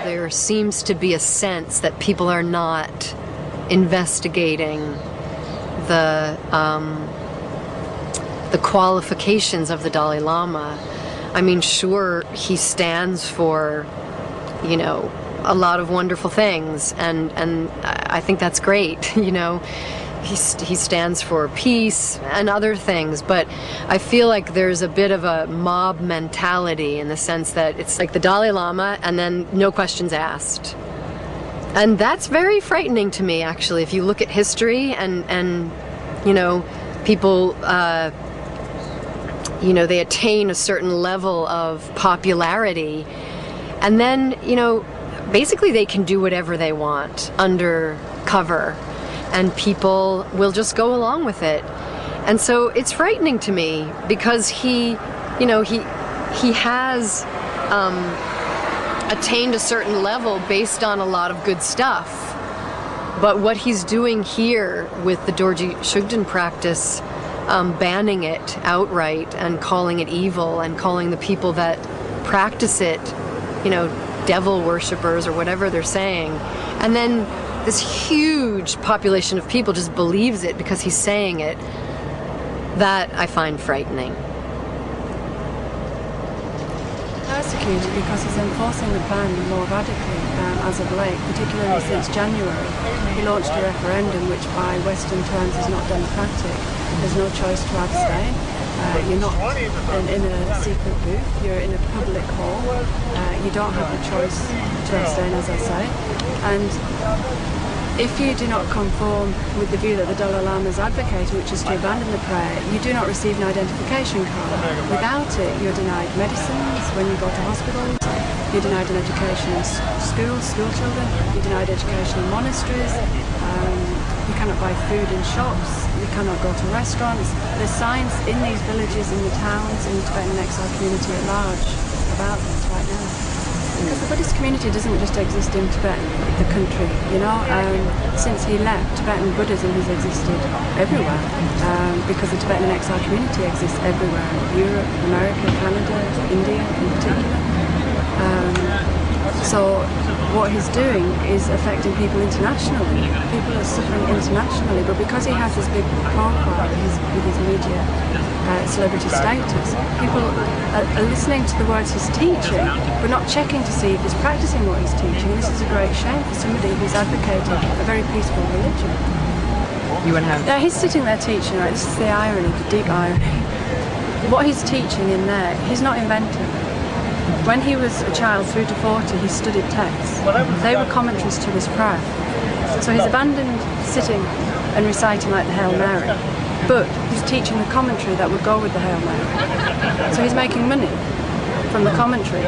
There seems to be a sense that people are not investigating the qualifications of the Dalai Lama. I mean, sure, he stands for, you know, a lot of wonderful things, and I think that's great. You know, he stands for peace and other things, but I feel like there's a bit of a mob mentality in the sense that it's like the Dalai Lama and then no questions asked. And that's very frightening to me, actually, if you look at history and you know, people, you know, they attain a certain level of popularity, and then, you know, basically they can do whatever they want under cover, and people will just go along with it. And so it's frightening to me because he, you know, he has attained a certain level based on a lot of good stuff. But what he's doing here with the Dorje Shugden practice, banning it outright and calling it evil and calling the people that practice it, you know, devil worshippers or whatever they're saying. And then this huge population of people just believes it because he's saying it. That I find frightening. Persecuted because he's enforcing the ban more radically as of late, particularly since January. He launched a referendum which by Western terms is not democratic. There's no choice to abstain. You're not in a secret booth, you're in a public hall. You don't have the choice to abstain, as I say. And if you do not conform with the view that the Dalai Lama is advocating, which is to abandon the prayer, you do not receive an identification card. Without it, you're denied medicines when you go to hospitals, you're denied an education in schools, school children, you're denied education in monasteries, you cannot buy food in shops, you cannot go to restaurants. There's signs in these villages, in the towns, in the Tibetan exile community at large about this right now. Because the Buddhist community doesn't just exist in Tibet, the country, you know. Since he left, Tibetan Buddhism has existed everywhere, because the Tibetan exile community exists everywhere, Europe, America, Canada, India in particular. So what he's doing is affecting people internationally. People are suffering internationally, but because he has this big profile with his media celebrity status, people are listening to the words he's teaching, but not checking to see if he's practicing what he's teaching. And this is a great shame for somebody who's advocating a very peaceful religion. You would have... Yeah, he's sitting there teaching, right? This is the irony, the deep irony. What he's teaching in there, he's not inventing. When he was a child, through to 40, he studied texts. They were commentaries to his prayer. So he's abandoned sitting and reciting like the Hail Mary, but he's teaching the commentary that would go with the Hail Mary. So he's making money from the commentary,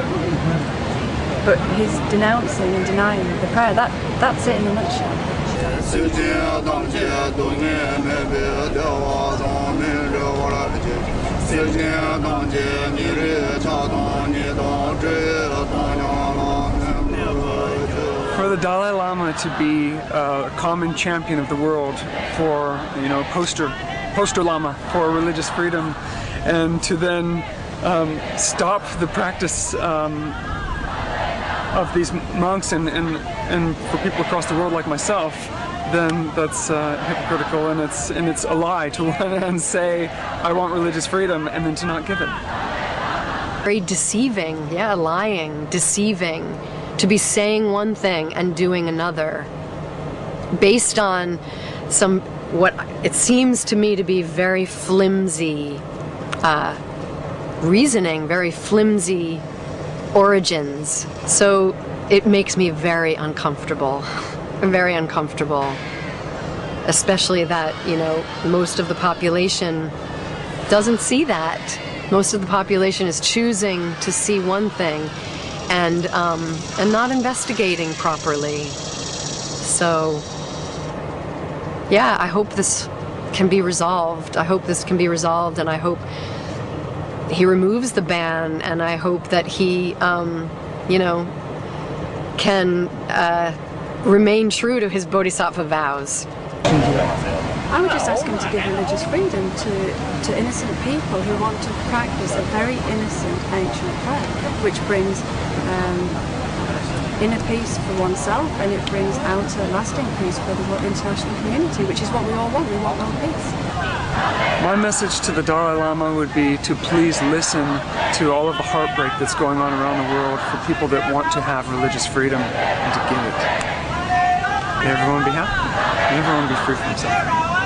but he's denouncing and denying the prayer. That's it in a nutshell. For the Dalai Lama to be a common champion of the world for, you know, poster Lama for religious freedom, and to then stop the practice of these monks and for people across the world like myself, then that's hypocritical, and it's a lie to run and say I want religious freedom and then to not give it. Very deceiving, yeah, lying, deceiving, to be saying one thing and doing another, based on some, what it seems to me to be very flimsy reasoning, very flimsy origins. So it makes me very uncomfortable. Very uncomfortable, especially that, you know, most of the population doesn't see that. Most of the population is choosing to see one thing and not investigating properly. So yeah, I hope this can be resolved. I hope this can be resolved, and I hope he removes the ban, and I hope that he you know, can remain true to his bodhisattva vows. I would just ask him to give religious freedom to innocent people who want to practice a very innocent ancient prayer, which brings inner peace for oneself, and it brings outer lasting peace for the international community, which is what we all want. We want world peace. My message to the Dalai Lama would be to please listen to all of the heartbreak that's going on around the world for people that want to have religious freedom and to give it. May everyone be happy. May everyone be free from suffering.